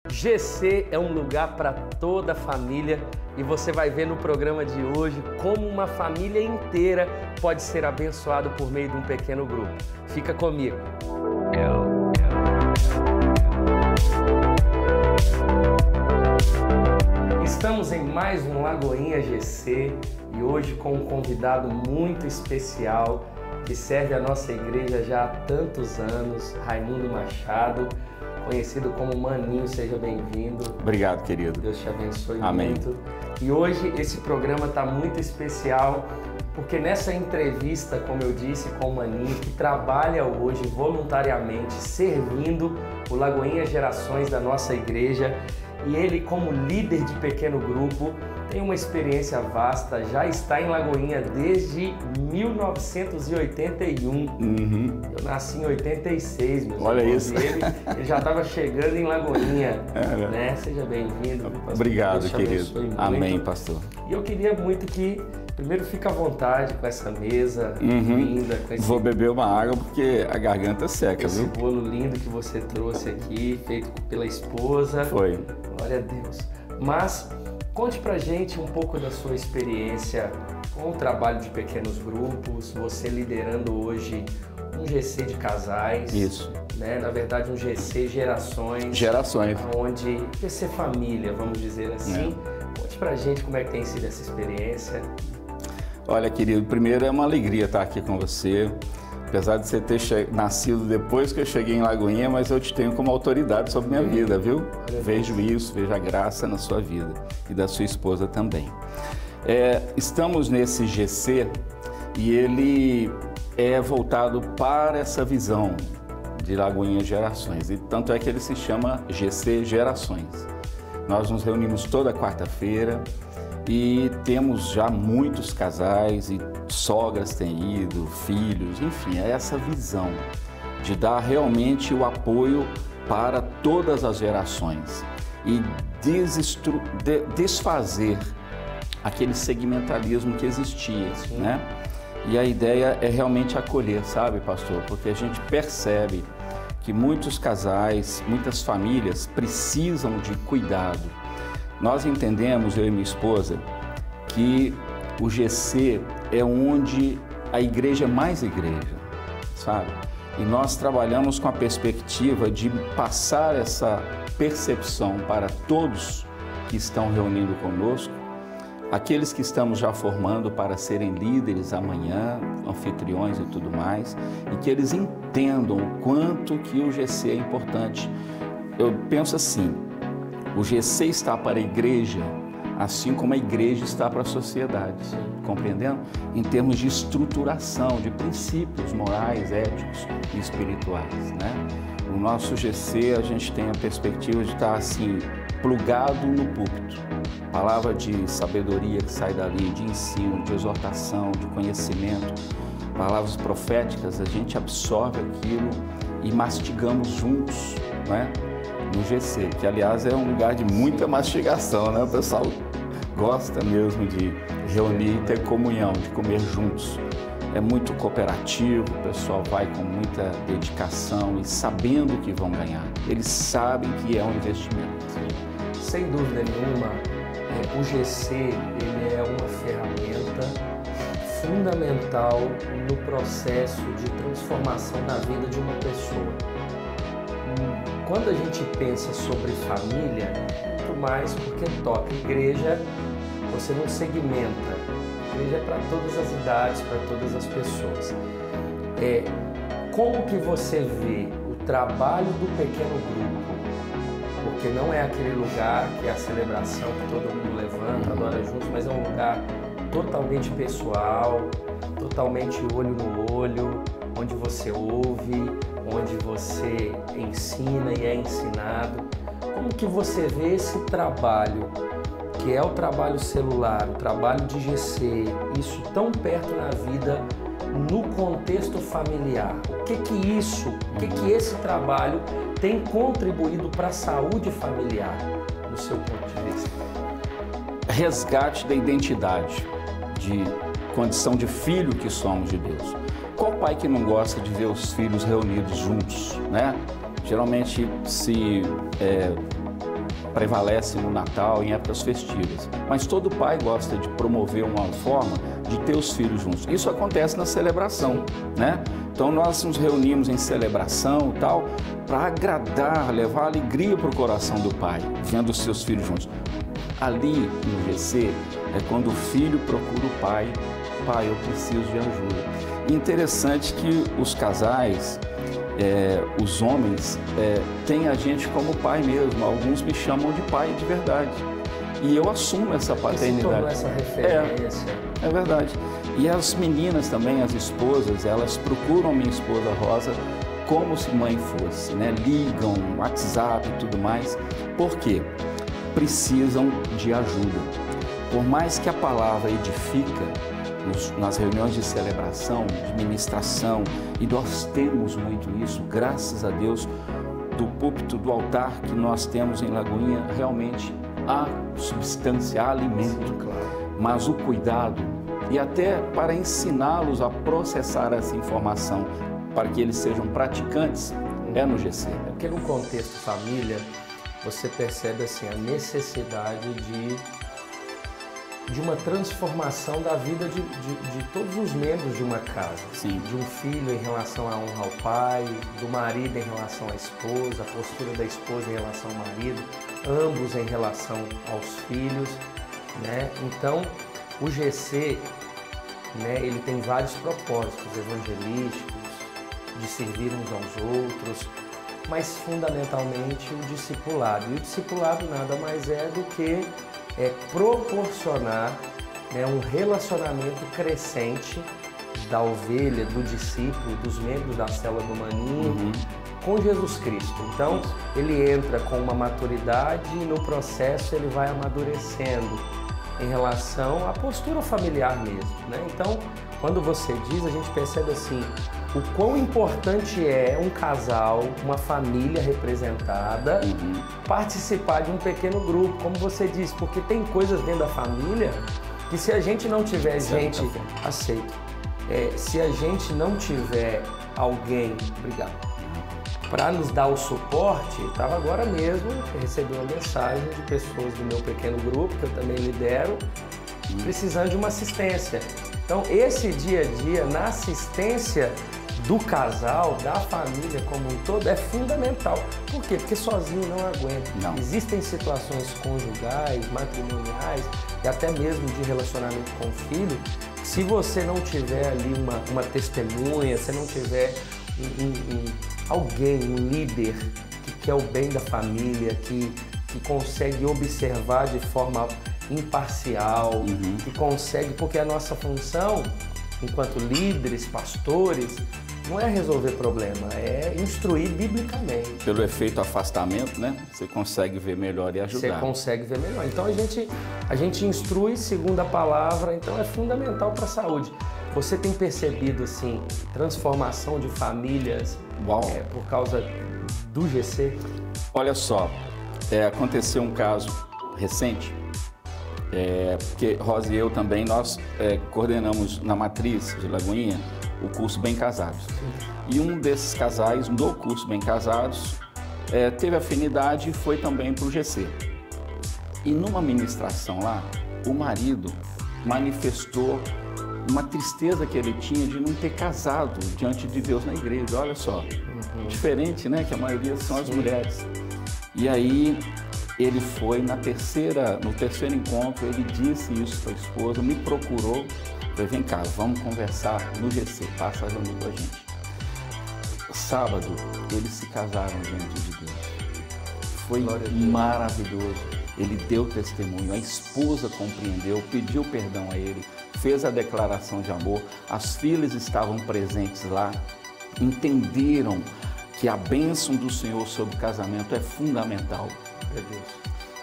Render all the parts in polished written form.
GC é um lugar para toda a família e você vai ver no programa de hoje como uma família inteira pode ser abençoada por meio de um pequeno grupo. Fica comigo. Estamos em mais um Lagoinha GC e hoje com um convidado muito especial que serve a nossa igreja já há tantos anos, Raimundo Machado, conhecido como Maninho. Seja bem-vindo. Obrigado, querido. Deus te abençoe. Amém. Muito. E hoje esse programa está muito especial porque nessa entrevista, como eu disse, com o Maninho, que trabalha hoje voluntariamente servindo o Lagoinha Gerações da nossa igreja, e ele, como líder de pequeno grupo, tem uma experiência vasta, já está em Lagoinha desde 1981. Eu nasci em 86, meus Olha irmãos, isso. E ele já estava chegando em Lagoinha, né? Seja bem-vindo. Obrigado, querido. Amém, pastor. E eu queria muito que, primeiro, fique à vontade com essa mesa linda. Com esse, Vou beber uma água porque a garganta seca, esse viu? bolo lindo que você trouxe aqui, feito pela esposa. Foi. Glória a Deus. Mas conte pra gente um pouco da sua experiência com o trabalho de pequenos grupos, você liderando hoje um GC de casais. Isso. Né? Na verdade, um GC Gerações. Gerações. Onde GC Família, vamos dizer assim. Conte pra gente como é que tem sido essa experiência. Olha, querido, primeiro é uma alegria estar aqui com você. Apesar de você ter nascido depois que eu cheguei em Lagoinha, mas eu te tenho como autoridade sobre minha vida, viu? Vejo isso, vejo a graça na sua vida e da sua esposa também. Estamos nesse GC e ele é voltado para essa visão de Lagoinha Gerações. E tanto é que ele se chama GC Gerações. Nós nos reunimos toda quarta-feira e temos já muitos casais e sogras têm ido, filhos, enfim, é essa visão de dar realmente o apoio para todas as gerações e desfazer aquele segmentalismo que existia, né? E a ideia é realmente acolher, sabe, pastor? Porque a gente percebe que muitos casais, muitas famílias precisam de cuidado. Nós entendemos, eu e minha esposa, que o GC é onde a igreja é mais igreja, sabe? E nós trabalhamos com a perspectiva de passar essa percepção para todos que estão reunindo conosco, aqueles que estamos já formando para serem líderes amanhã, anfitriões e tudo mais, e que eles entendam o quanto que o GC é importante. Eu penso assim, o GC está para a igreja, assim como a igreja está para a sociedade, compreendendo? Em termos de estruturação, de princípios morais, éticos e espirituais, né? No nosso GC a gente tem a perspectiva de estar assim, plugado no púlpito. Palavra de sabedoria que sai dali, de ensino, de exortação, de conhecimento, palavras proféticas, a gente absorve aquilo e mastigamos juntos, né? No GC, que aliás é um lugar de muita mastigação, né? O pessoal gosta mesmo de reunir e ter comunhão, de comer juntos. É muito cooperativo, o pessoal vai com muita dedicação e sabendo que vão ganhar. Eles sabem que é um investimento. Sem dúvida nenhuma, o GC ele é uma ferramenta fundamental no processo de transformação na vida de uma pessoa. Quando a gente pensa sobre família, muito mais porque toca igreja, você não segmenta. Igreja é para todas as idades, para todas as pessoas. Como que você vê o trabalho do pequeno grupo? Porque não é aquele lugar que é a celebração que todo mundo levanta, adora juntos, mas é um lugar totalmente pessoal, totalmente olho no olho, onde você ouve, onde você ensina e é ensinado. Como que você vê esse trabalho, que é o trabalho celular, o trabalho de GC, isso tão perto na vida, no contexto familiar? O que esse trabalho tem contribuído para a saúde familiar, do seu ponto de vista? Resgate da identidade, de condição de filho que somos de Deus. Qual pai que não gosta de ver os filhos reunidos juntos, né? Geralmente se prevalece no Natal, em épocas festivas. Mas todo pai gosta de promover uma forma de ter os filhos juntos. Isso acontece na celebração, né? Então nós nos reunimos em celebração e tal, para agradar, levar alegria para o coração do pai, vendo os seus filhos juntos. Ali no GC é quando o filho procura o pai: pai, eu preciso de ajuda. E interessante que os casais, os homens, têm a gente como pai mesmo. Alguns me chamam de pai de verdade. E eu assumo essa paternidade. Essa referência. É verdade. E as meninas também, as esposas, elas procuram minha esposa Rosa como se mãe fosse, né? Ligam, WhatsApp e tudo mais. Por quê? Precisam de ajuda. Por mais que a palavra edifica, nas reuniões de celebração, de ministração, e nós temos muito isso, graças a Deus, do púlpito, do altar que nós temos em Lagoinha, realmente há substância, há alimento. Sim, claro. Mas o cuidado, e até para ensiná-los a processar essa informação, para que eles sejam praticantes, é no GC. É porque no contexto família, você percebe assim, a necessidade de uma transformação da vida de todos os membros de uma casa. Sim. De um filho em relação à honra ao pai, do marido em relação à esposa, a postura da esposa em relação ao marido, ambos em relação aos filhos, né? Então, o GC, né, ele tem vários propósitos evangelísticos, de servir uns aos outros, mas fundamentalmente o discipulado. E o discipulado nada mais é do que proporcionar, né, um relacionamento crescente da ovelha, do discípulo, dos membros da célula do Maninho, com Jesus Cristo. Então, ele entra com uma maturidade e no processo ele vai amadurecendo em relação à postura familiar mesmo, né? Então, quando você diz, a gente percebe assim, o quão importante é um casal, uma família representada, participar de um pequeno grupo, como você disse, porque tem coisas dentro da família que se a gente não tiver gente, se a gente não tiver alguém, para nos dar o suporte, eu estava agora mesmo, recebi uma mensagem de pessoas do meu pequeno grupo, que eu também lidero, precisando de uma assistência. Então, esse dia a dia, na assistência do casal, da família como um todo, é fundamental. Por quê? Porque sozinho não aguenta. Não. Existem situações conjugais, matrimoniais e até mesmo de relacionamento com o filho, que se você não tiver ali uma testemunha, se não tiver alguém, um líder que quer o bem da família, que consegue observar de forma imparcial, que consegue, porque a nossa função, enquanto líderes, pastores, não é resolver problema, é instruir biblicamente. Pelo efeito afastamento, né? Você consegue ver melhor e ajudar. Você consegue ver melhor. Então a gente instrui segundo a palavra, então é fundamental para a saúde. Você tem percebido assim transformação de famílias por causa do GC? Olha só, aconteceu um caso recente, porque Rosa e eu também, nós coordenamos na matriz de Lagoinha o curso Bem Casados. E um desses casais do curso Bem Casados teve afinidade e foi também para o GC. E numa ministração lá, o marido manifestou uma tristeza que ele tinha de não ter casado diante de Deus na igreja. Olha só, diferente, né? Que a maioria são as mulheres. E aí ele foi no terceiro encontro, ele disse isso para a esposa, me procurou, falei, vem cá, vamos conversar no GC, passa a reunir com a gente. Sábado, eles se casaram diante de Deus. Foi maravilhoso. Ele deu testemunho, a esposa compreendeu, pediu perdão a ele, fez a declaração de amor, as filhas estavam presentes lá, entenderam que a bênção do Senhor sobre o casamento é fundamental.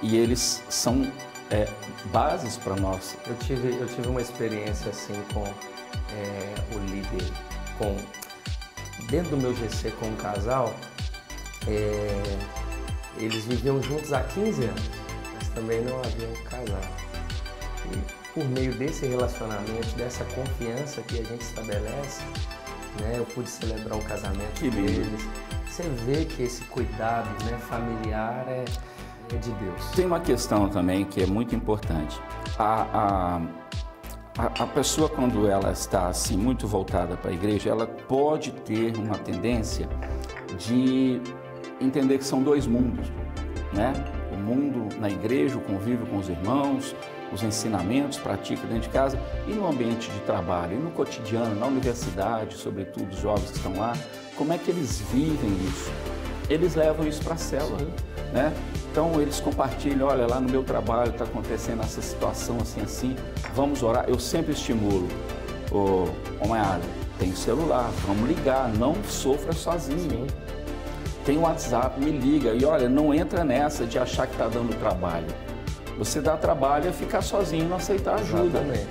E eles são bases para nós. Eu tive uma experiência assim com o líder, dentro do meu GC com um casal, eles viviam juntos há 15 anos, mas também não haviam casado. E por meio desse relacionamento, dessa confiança que a gente estabelece, né, eu pude celebrar o casamento deles. Você vê que esse cuidado, né, familiar é de Deus. Tem uma questão também que é muito importante. A pessoa, quando ela está assim muito voltada para a igreja, ela pode ter uma tendência de entender que são dois mundos, né? O mundo na igreja, o convívio com os irmãos, os ensinamentos, pratica dentro de casa, e no ambiente de trabalho, e no cotidiano, na universidade, sobretudo os jovens que estão lá, como é que eles vivem isso? Eles levam isso para a célula, né? Então eles compartilham, olha, lá no meu trabalho está acontecendo essa situação assim, vamos orar. Eu sempre estimulo, ô Maiara, tem celular, vamos ligar, não sofra sozinho. Tem WhatsApp, me liga, e olha, não entra nessa de achar que está dando trabalho. Você dá trabalho é ficar sozinho e não aceitar ajuda. Exatamente.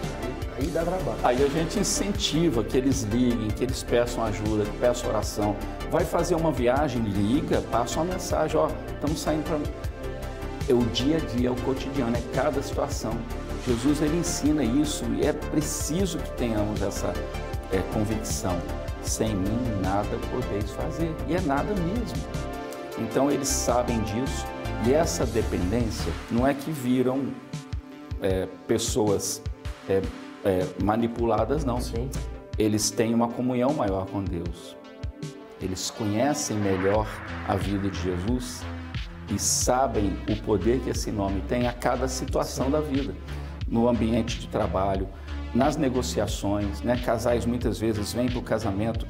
Aí dá trabalho. Aí a gente incentiva que eles liguem, que eles peçam ajuda, que peçam oração. Vai fazer uma viagem, liga, passa uma mensagem, ó, estamos saindo para... É o dia a dia, é o cotidiano, é cada situação. Jesus, ele ensina isso e é preciso que tenhamos essa convicção. Sem mim, nada podeis fazer. E é nada mesmo. Então, eles sabem disso. E essa dependência não é que viram pessoas manipuladas, não. Sim. Eles têm uma comunhão maior com Deus. Eles conhecem melhor a vida de Jesus e sabem o poder que esse nome tem a cada situação da vida. No ambiente de trabalho, nas negociações, né? Casais muitas vezes vêm para o casamento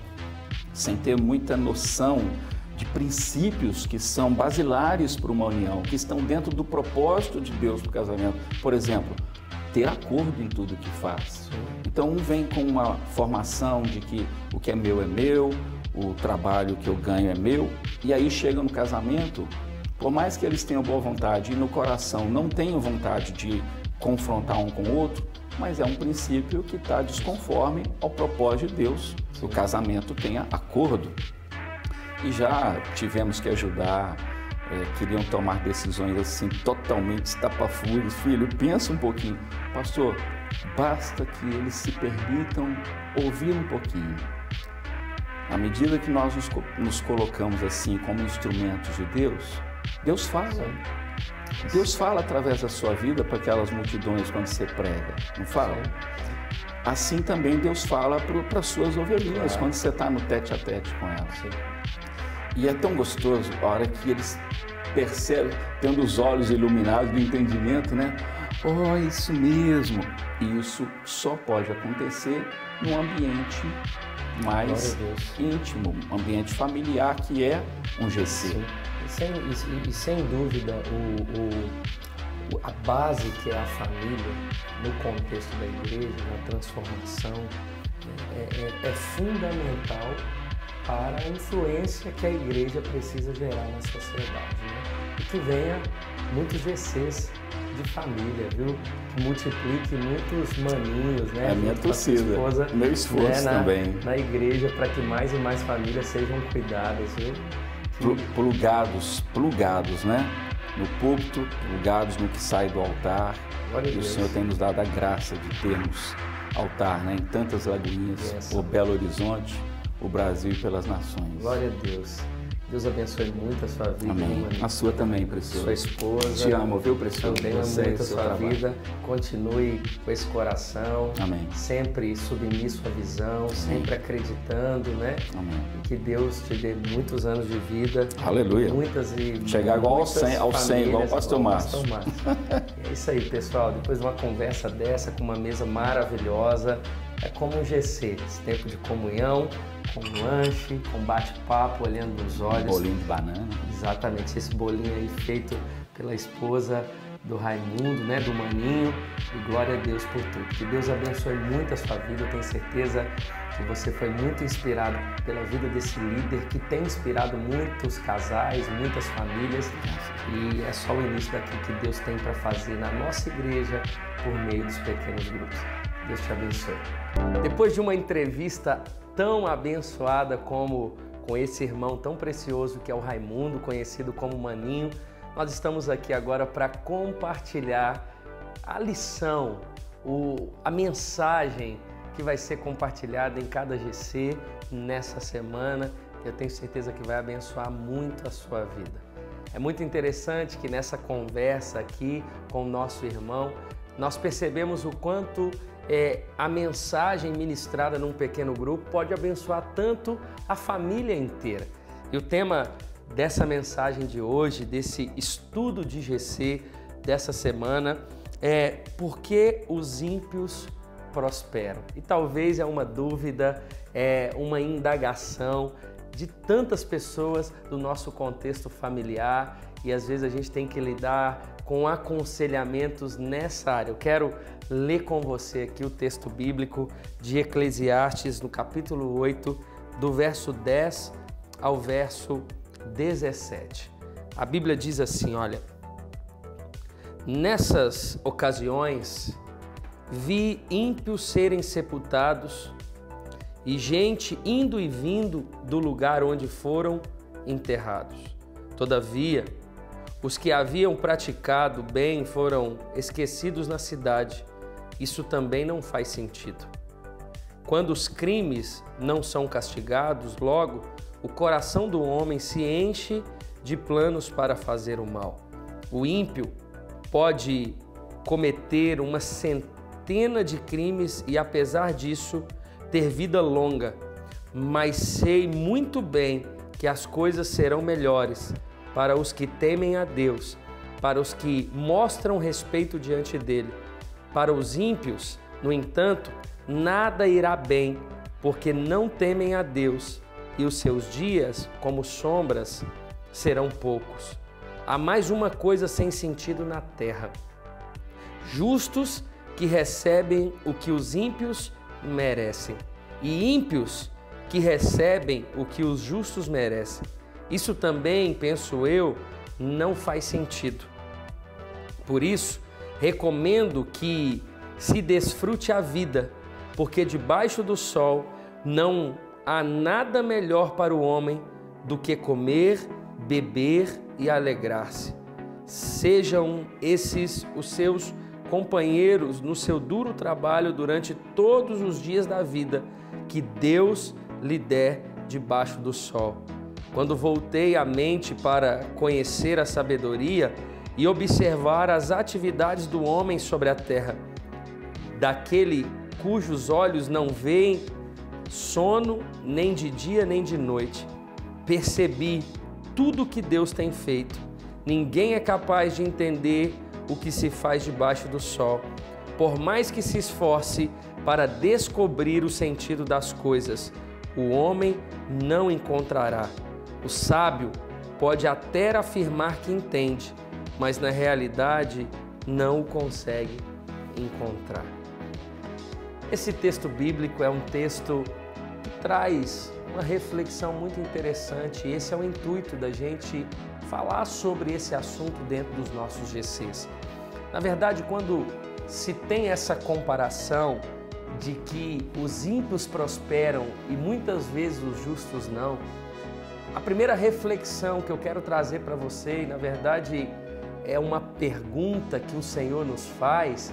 sem ter muita noção de princípios que são basilares para uma união, que estão dentro do propósito de Deus para o casamento. Por exemplo, ter acordo em tudo que faz. Então, um vem com uma formação de que o que é meu, o trabalho que eu ganho é meu, e aí chega no casamento, por mais que eles tenham boa vontade e no coração não tenham vontade de confrontar um com o outro, mas é um princípio que está desconforme ao propósito de Deus. O casamento tenha acordo. E já tivemos que ajudar, queriam tomar decisões assim totalmente estapafúrdias. Filho, pensa um pouquinho. Pastor, basta que eles se permitam ouvir um pouquinho. À medida que nós nos colocamos assim como instrumentos de Deus, Deus fala. Deus fala através da sua vida para aquelas multidões quando você prega, não fala? Assim também Deus fala para as suas ovelhinhas quando você está no tete a tete com elas. E é tão gostoso a hora que eles percebem, tendo os olhos iluminados do entendimento, né? Oh, isso mesmo! E isso só pode acontecer num ambiente mais íntimo, um ambiente familiar, que é um GC. Sim. E sem dúvida, a base que é a família, no contexto da igreja, na transformação, é fundamental para a influência que a igreja precisa gerar na sociedade, né? E que venha muitos GCs de família, viu? Que multiplique muitos maninhos, né? É a minha torcida, meu esforço, né? também. Na igreja, para que mais e mais famílias sejam cuidadas, viu? Plugados, né? No púlpito, plugados no que sai do altar. E o Senhor tem nos dado a graça de termos altar, né? Em tantas lagoinhas, o Belo Horizonte, o Brasil e pelas nações. Glória a Deus. Deus abençoe muito a sua vida. Amém. A sua também, Precioso. Sua esposa. Te amo, viu, Precioso? Também amo muito a sua vida. Continue com esse coração. Amém. Sempre submisso à visão, sempre acreditando, né? Amém. E que Deus te dê muitos anos de vida. Aleluia. Chegar igual ao 100, igual o Pastor Márcio. É isso aí, pessoal. Depois de uma conversa dessa, com uma mesa maravilhosa, é como um GC, esse tempo de comunhão, com lanche, com bate-papo, olhando nos olhos. Um bolinho de banana. Exatamente, esse bolinho aí feito pela esposa do Raimundo, né, do Maninho, e glória a Deus por tudo. Que Deus abençoe muito a sua vida, eu tenho certeza que você foi muito inspirado pela vida desse líder, que tem inspirado muitos casais, muitas famílias, e é só o início daquilo que Deus tem para fazer na nossa igreja por meio dos pequenos grupos. Deus te abençoe. Depois de uma entrevista tão abençoada como com esse irmão tão precioso que é o Raimundo, conhecido como Maninho, nós estamos aqui agora para compartilhar a lição, a mensagem que vai ser compartilhada em cada GC nessa semana. Eu tenho certeza que vai abençoar muito a sua vida. É muito interessante que nessa conversa aqui com o nosso irmão, nós percebemos o quanto a mensagem ministrada num pequeno grupo pode abençoar tanto a família inteira. E o tema dessa mensagem de hoje, desse estudo de GC dessa semana, é por que os ímpios prosperam. E talvez é uma dúvida, é uma indagação de tantas pessoas do nosso contexto familiar e às vezes a gente tem que lidar com aconselhamentos nessa área. Eu quero ler com você aqui o texto bíblico de Eclesiastes, no capítulo 8, do verso 10 ao verso 17. A Bíblia diz assim, olha: nessas ocasiões vi ímpios serem sepultados e gente indo e vindo do lugar onde foram enterrados. Todavia, os que haviam praticado bem foram esquecidos na cidade. Isso também não faz sentido. Quando os crimes não são castigados, logo, o coração do homem se enche de planos para fazer o mal. O ímpio pode cometer uma centena de crimes e, apesar disso, ter vida longa. Mas sei muito bem que as coisas serão melhores para os que temem a Deus, para os que mostram respeito diante dele. Para os ímpios, no entanto, nada irá bem, porque não temem a Deus, e os seus dias, como sombras, serão poucos. Há mais uma coisa sem sentido na terra: justos que recebem o que os ímpios merecem, e ímpios que recebem o que os justos merecem. Isso também, penso eu, não faz sentido. Por isso, recomendo que se desfrute a vida, porque debaixo do sol não há nada melhor para o homem do que comer, beber e alegrar-se. Sejam esses os seus companheiros no seu duro trabalho durante todos os dias da vida que Deus lhe der debaixo do sol. Quando voltei a mente para conhecer a sabedoria e observar as atividades do homem sobre a terra, daquele cujos olhos não veem sono nem de dia nem de noite, percebi tudo o que Deus tem feito. Ninguém é capaz de entender o que se faz debaixo do sol, por mais que se esforce para descobrir o sentido das coisas, o homem não encontrará. O sábio pode até afirmar que entende, mas na realidade não o consegue encontrar. Esse texto bíblico é um texto que traz uma reflexão muito interessante, e esse é o intuito da gente falar sobre esse assunto dentro dos nossos GCs. Na verdade, quando se tem essa comparação de que os ímpios prosperam e muitas vezes os justos não, a primeira reflexão que eu quero trazer para você, e na verdade é uma pergunta que o Senhor nos faz,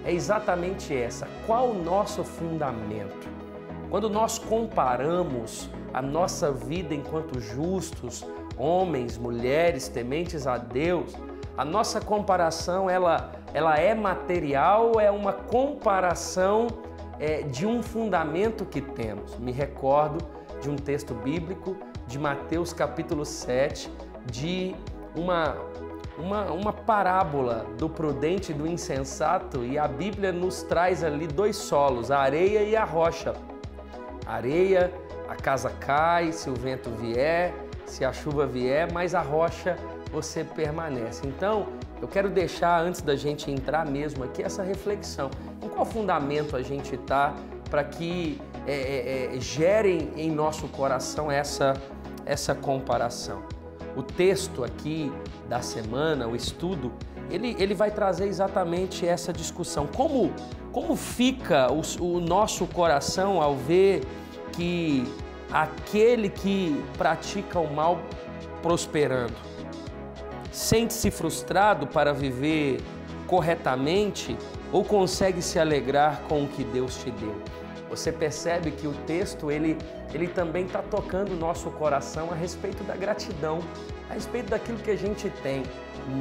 é exatamente essa: qual o nosso fundamento? Quando nós comparamos a nossa vida enquanto justos, homens, mulheres, tementes a Deus, a nossa comparação ela é material ou é uma comparação de um fundamento que temos? Me recordo de um texto bíblico de Mateus capítulo 7, de uma parábola do prudente e do insensato, e a Bíblia nos traz ali dois solos, a areia e a rocha. A areia, a casa cai, se o vento vier, se a chuva vier, mas a rocha você permanece. Então, eu quero deixar, antes da gente entrar mesmo aqui, essa reflexão. Em qual fundamento a gente está para que gerem em nosso coração essa comparação? O texto aqui da semana, o estudo, ele vai trazer exatamente essa discussão. Como fica o nosso coração ao ver que aquele que pratica o mal prosperando? Sente-se frustrado para viver corretamente ou consegue se alegrar com o que Deus te deu? Você percebe que o texto ele também está tocando o nosso coração a respeito da gratidão. a respeito daquilo que a gente tem.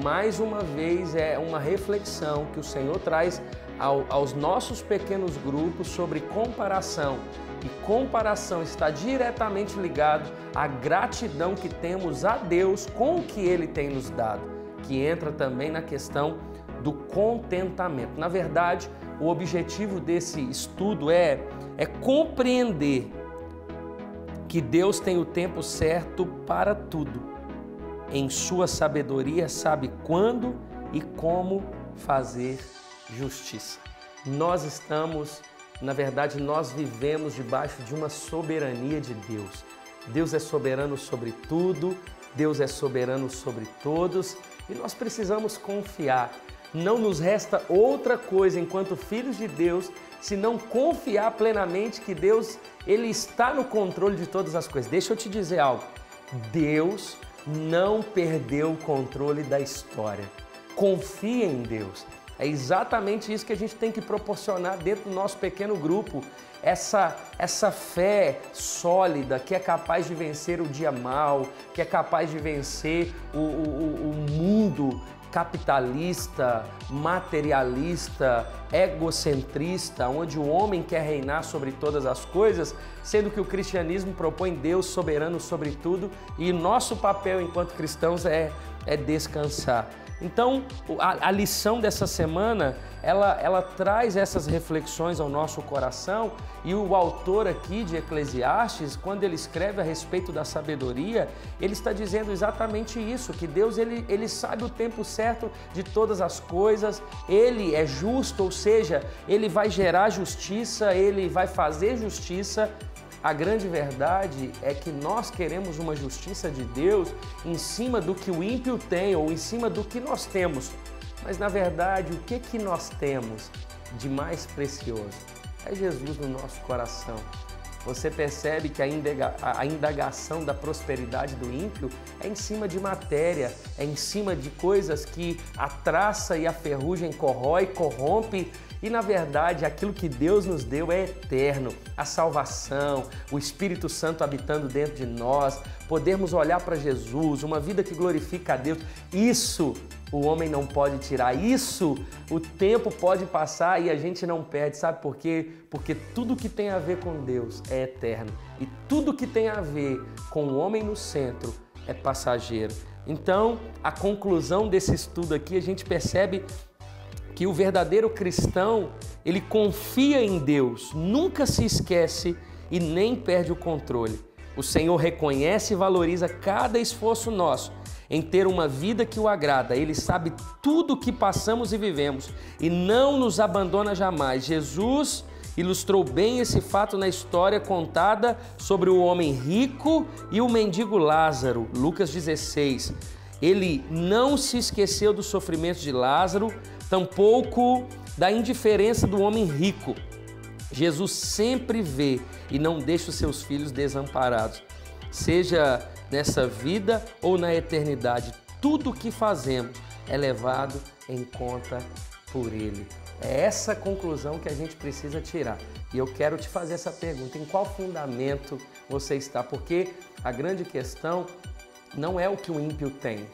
Mais uma vez é uma reflexão que o Senhor traz aos nossos pequenos grupos sobre comparação. E comparação está diretamente ligado à gratidão que temos a Deus com o que Ele tem nos dado, que entra também na questão do contentamento. Na verdade, o objetivo desse estudo é compreender que Deus tem o tempo certo para tudo. Em sua sabedoria sabe quando e como fazer justiça. Nós vivemos debaixo de uma soberania de Deus. Deus é soberano sobre tudo, Deus é soberano sobre todos e nós precisamos confiar. Não nos resta outra coisa enquanto filhos de Deus, senão confiar plenamente que Deus, Ele está no controle de todas as coisas. Deixa eu te dizer algo, Deus não perdeu o controle da história. Confia em Deus. É exatamente isso que a gente tem que proporcionar dentro do nosso pequeno grupo, essa fé sólida que é capaz de vencer o dia mau, que é capaz de vencer o mundo capitalista, materialista, egocentrista, onde o homem quer reinar sobre todas as coisas, sendo que o cristianismo propõe Deus soberano sobre tudo e nosso papel enquanto cristãos é descansar. Então, a lição dessa semana, ela traz essas reflexões ao nosso coração e o autor aqui de Eclesiastes, quando ele escreve a respeito da sabedoria, ele está dizendo exatamente isso, que Deus ele sabe o tempo certo de todas as coisas, Ele é justo, ou seja, Ele vai gerar justiça, Ele vai fazer justiça. A grande verdade é que nós queremos uma justiça de Deus em cima do que o ímpio tem ou em cima do que nós temos. Mas, na verdade, o que nós temos de mais precioso? É Jesus no nosso coração. Você percebe que a indagação da prosperidade do ímpio é em cima de matéria, é em cima de coisas que a traça e a ferrugem corrói, corrompe. E, na verdade, aquilo que Deus nos deu é eterno. A salvação, o Espírito Santo habitando dentro de nós, podermos olhar para Jesus, uma vida que glorifica a Deus. Isso o homem não pode tirar. Isso o tempo pode passar e a gente não perde. Sabe por quê? Porque tudo que tem a ver com Deus é eterno. E tudo que tem a ver com o homem no centro é passageiro. Então, a conclusão desse estudo aqui, a gente percebe que o verdadeiro cristão, ele confia em Deus, nunca se esquece e nem perde o controle. O Senhor reconhece e valoriza cada esforço nosso em ter uma vida que o agrada. Ele sabe tudo o que passamos e vivemos e não nos abandona jamais. Jesus ilustrou bem esse fato na história contada sobre o homem rico e o mendigo Lázaro, Lucas 16. Ele não se esqueceu dos sofrimentos de Lázaro, tampouco da indiferença do homem rico. Jesus sempre vê e não deixa os seus filhos desamparados. Seja nessa vida ou na eternidade, tudo o que fazemos é levado em conta por Ele. É essa conclusão que a gente precisa tirar. E eu quero te fazer essa pergunta: em qual fundamento você está? Porque a grande questão não é o que o ímpio tem,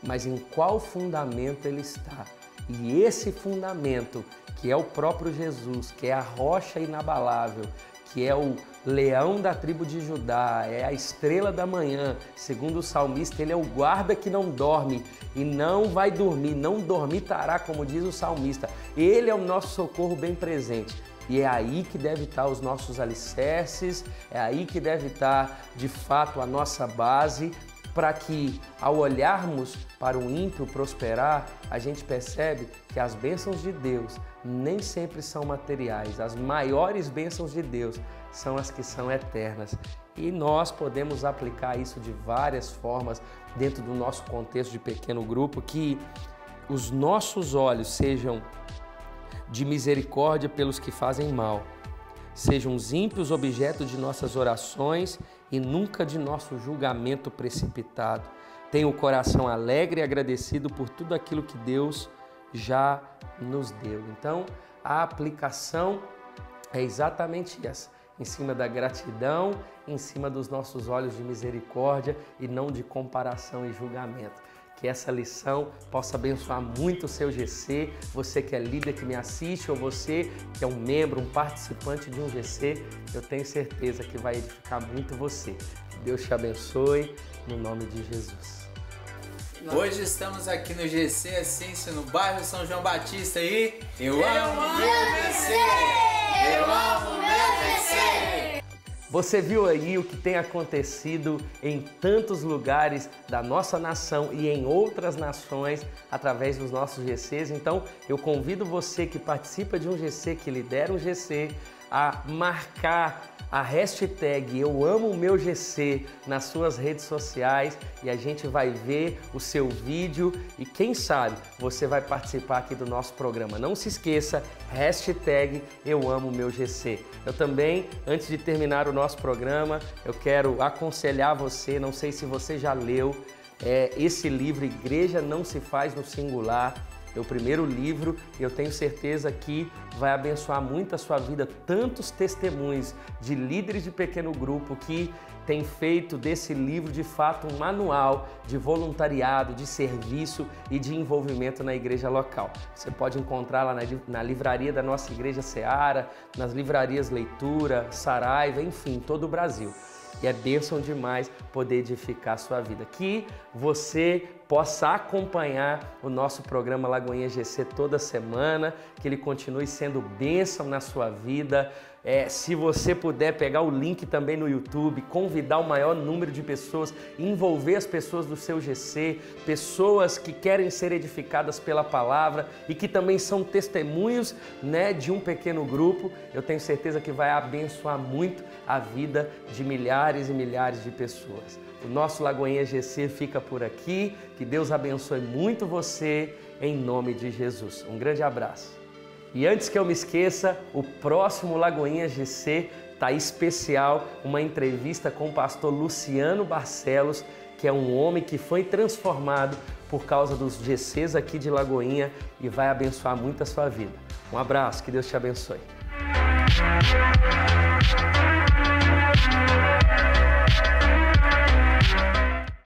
mas em qual fundamento ele está. E esse fundamento, que é o próprio Jesus, que é a rocha inabalável, que é o leão da tribo de Judá, é a estrela da manhã, segundo o salmista, ele é o guarda que não dorme e não vai dormir, não dormitará, como diz o salmista. Ele é o nosso socorro bem presente. E é aí que deve estar os nossos alicerces, é aí que deve estar, de fato, a nossa base, para que, ao olharmos para o ímpio prosperar, a gente percebe que as bênçãos de Deus nem sempre são materiais. As maiores bênçãos de Deus são as que são eternas. E nós podemos aplicar isso de várias formas dentro do nosso contexto de pequeno grupo, que os nossos olhos sejam de misericórdia pelos que fazem mal, sejam os ímpios objeto de nossas orações e nunca de nosso julgamento precipitado. Tenha o coração alegre e agradecido por tudo aquilo que Deus já nos deu. Então, a aplicação é exatamente essa. em cima da gratidão, em cima dos nossos olhos de misericórdia e não de comparação e julgamento. Que essa lição possa abençoar muito o seu GC, você que é líder que me assiste ou você que é um membro, um participante de um GC, eu tenho certeza que vai edificar muito você. Que Deus te abençoe, no nome de Jesus. Hoje estamos aqui no GC Essência, no bairro São João Batista e eu amo meu GC! Eu amo meu GC! Você viu aí o que tem acontecido em tantos lugares da nossa nação e em outras nações através dos nossos GCs. Então, eu convido você que participa de um GC, que lidera um GC, a marcar a hashtag Eu Amo o Meu GC nas suas redes sociais e a gente vai ver o seu vídeo e quem sabe você vai participar aqui do nosso programa. Não se esqueça, hashtag Eu Amo o Meu GC. Eu também, antes de terminar o nosso programa, eu quero aconselhar você, não sei se você já leu, esse livro Igreja Não Se Faz no Singular. É o primeiro livro e eu tenho certeza que vai abençoar muito a sua vida. Tantos testemunhos de líderes de pequeno grupo que têm feito desse livro de fato um manual de voluntariado, de serviço e de envolvimento na igreja local. Você pode encontrar lá na livraria da nossa Igreja Seara, nas livrarias Leitura, Saraiva, enfim, todo o Brasil. E é bênção demais poder edificar a sua vida. Que você possa acompanhar o nosso programa Lagoinha GC toda semana, que ele continue sendo bênção na sua vida. Se você puder pegar o link também no YouTube, convidar o maior número de pessoas, envolver as pessoas do seu GC, pessoas que querem ser edificadas pela palavra e que também são testemunhos, né, de um pequeno grupo, eu tenho certeza que vai abençoar muito a vida de milhares e milhares de pessoas. O nosso Lagoinha GC fica por aqui, que Deus abençoe muito você, em nome de Jesus. Um grande abraço. E antes que eu me esqueça, o próximo Lagoinha GC tá especial, uma entrevista com o pastor Luciano Barcelos, que é um homem que foi transformado por causa dos GCs aqui de Lagoinha e vai abençoar muito a sua vida. Um abraço, que Deus te abençoe.